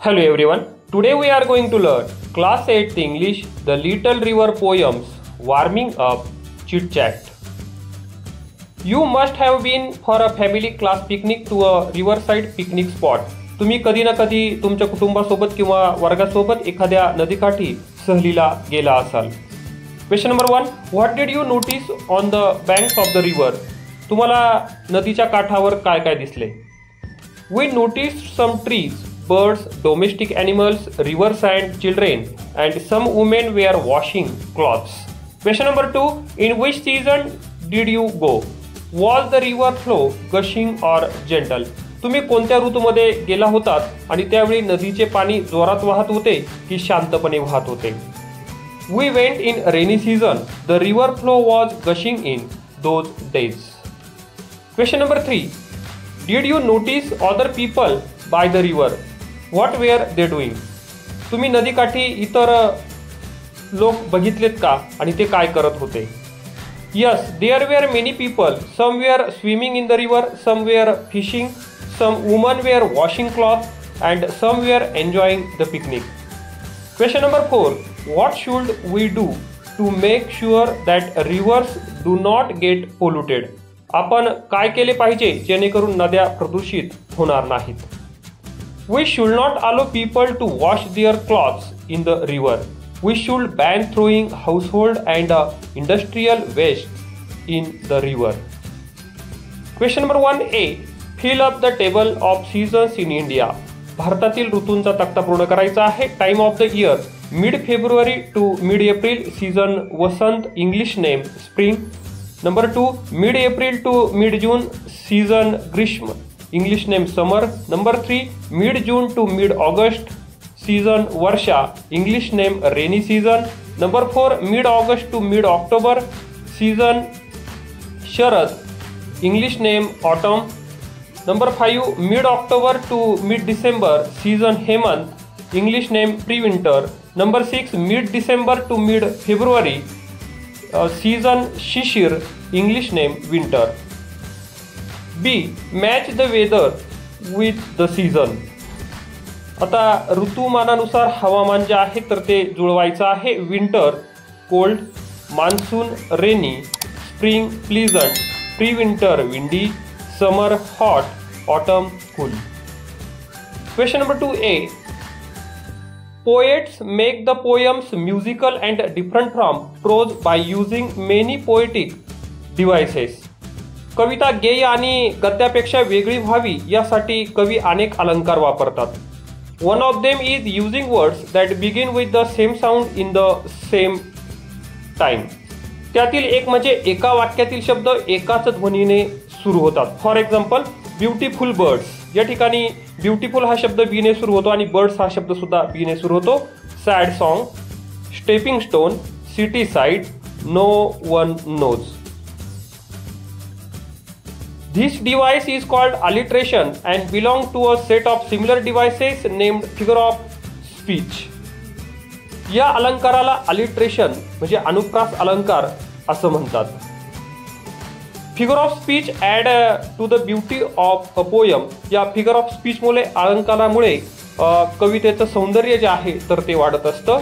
Hello everyone. Today we are going to learn Class 8th English The Little River Poems Warming Up Chit Chat. You must have been for a family class picnic to a riverside picnic spot. तुम्ही कधी ना कधी तुमच्या कुटुंबासोबत किंवा वर्गासोबत एखाद्या नदीकाठी सहलीला गेला असाल. Question number 1. What did you notice on the banks of the river? तुम्हाला नदीच्या काठावर काय काय दिसले? We noticed some trees, birds, domestic animals, rivers and children, and some women were washing clothes. Question number 2. In which season did you go? Was the river flow gushing or gentle? तुम्ही कोणत्या ऋतूमध्ये गेला होतात आणि त्यावेळी नदीचे पाणी जोरात वाहत होते की शांतपणे वाहत होते? We went in rainy season. The river flow was gushing in those days. Question number 3. Did you notice other people by the river? What were they doing? तुम्ही नदीकाठी इतर लोक बघितलेत का आणि ते काय करत होते? Yes, there were many people. Some were swimming in the river, some were fishing, some women were washing clothes, and some were enjoying the picnic. Question number 4. What should we do to make sure that rivers do not get polluted? आपण काय केले पाहिजे जेणेकरून नद्या प्रदूषित होणार नाहीत? We should not allow people to wash their clothes in the river. We should ban throwing household and industrial waste in the river. Question number 1A. Fill up the table of seasons in India. भारतातील ऋतूंचा तक्ता पूर्ण करायचा आहे. Time of the year: mid February to mid April. Season Vasant. English name spring. Number 2. Mid April to mid June. Season ग्रीष्म. English name summer. Number 3. Mid June to mid August. Season Varsha. English name rainy season. Number 4. Mid August to mid October. Season Sharad. English name autumn. Number 5. Mid October to mid December. Season Hemant. English name pre-winter. Number 6. Mid December to mid February. Season Shishir. English name winter. B. Match the weather with the season. आता ऋतुमानानुसार हवामान जे आहे तर ते जुळवायचं आहे. Winter cold, monsoon rainy, spring pleasant, pre winter windy, summer hot, autumn cool. Question number 2A. Poets make the poems musical and different from prose by using many poetic devices. कविता गेय आणि गद्यापेक्षा वेगळी व्हावी यासाठी कवी अनेक अलंकार वापरतात. One of them is using words that begin with the same sound in the same time. त्यातील एक म्हणजे एका वाक्यातील शब्द एकाच ध्वनीने सुरू होतात. For example beautiful birds. या ठिकाणी ब्युटिफुल हा शब्द बीने सुरू होतो आणि बर्ड्स हा शब्द सुद्धा बीने सुरू होतो. Sad song, stepping stone, city side, no one knows. This device is called alliteration and belong to a set of similar devices named figure of speech. या अलंकाराला alliteration म्हणजे अनुप्रास अलंकार असं म्हणतात. Figure of speech add to the beauty of a poem. या figure of speech मुळे अलंकारामुळे कवितेचं सौंदर्य जे आहे तर ते वाढत असतं.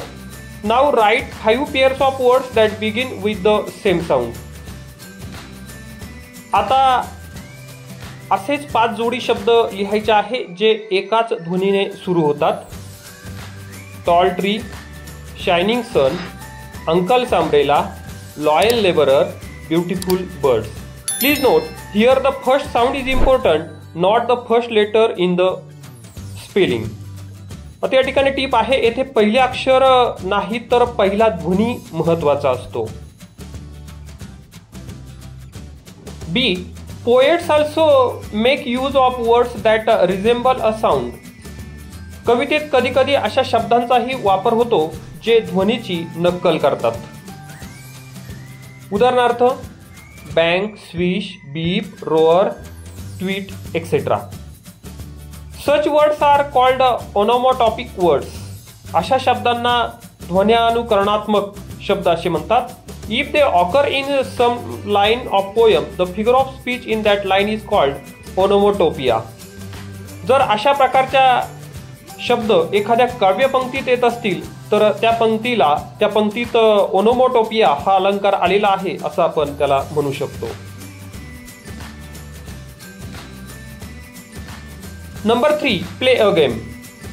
Now write 5 pairs of words that begin with the same sound. आता असेच 5 जोडी शब्द लिहायचे आहे जे एकाच ध्वनीने सुरू होतात. Tall tree, shining sun, uncle's umbrella, loyal labourer, beautiful birds. Please note here the first sound is important, not the first letter in the spelling. आता या ठिकाणी टीप आहे, येथे पहिले अक्षर नाही तर पहिला ध्वनी महत्वाचा असतो. बी. Poets also make use of words that resemble a sound. कवितेत कधी कधी अशा शब्दांचाही वापर होतो जे ध्वनीची नक्कल करतात. उदाहरणार्थ bank, swish, beep, row or, tweet etcetera. Such words are called onomatopic words. अशा शब्दांना ध्वन्यानुकरणात्मक शब्द असे म्हणतात. If they occur in some line of poem, the figure of speech in that line is called onomatopoeia. जर अशा प्रकारच्या शब्द एखाद्या काव्यपंक्तीत येत असतील तर त्या पंक्तीत ओनोमोटोपिया हा अलंकार आलेला आहे असं आपण त्याला म्हणू शकतो. Number 3, play a game.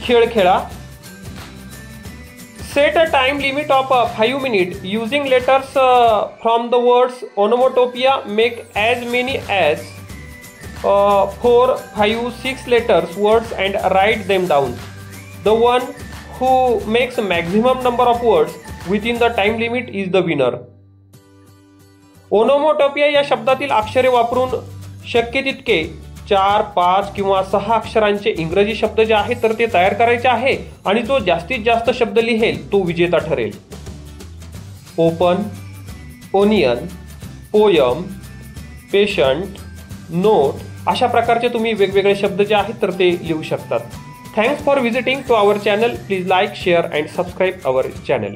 खेळ खेळा. Set a time limit of 5 minutes using letters from the words onomatopoeia. Make as many as 4, 5, 6 letters words and write them down. The one who makes maximum number of words within the time limit is the winner. Onomatopoeia या शब्दातील अक्षरे वापरून शक्य तितके 4, 5 किंवा 6 अक्षरांचे इंग्रजी शब्द जे आहेत तर ते तयार करायचे आहे आणि जो जास्तीत जास्त शब्द लिहेल तो विजेता ठरेल. Open, onion, poem, patient, note अशा प्रकारचे तुम्ही वेगवेगळे शब्द जे आहेत तर ते लिहू शकतात. Thanks for visiting to our channel. Please like, share and subscribe our channel.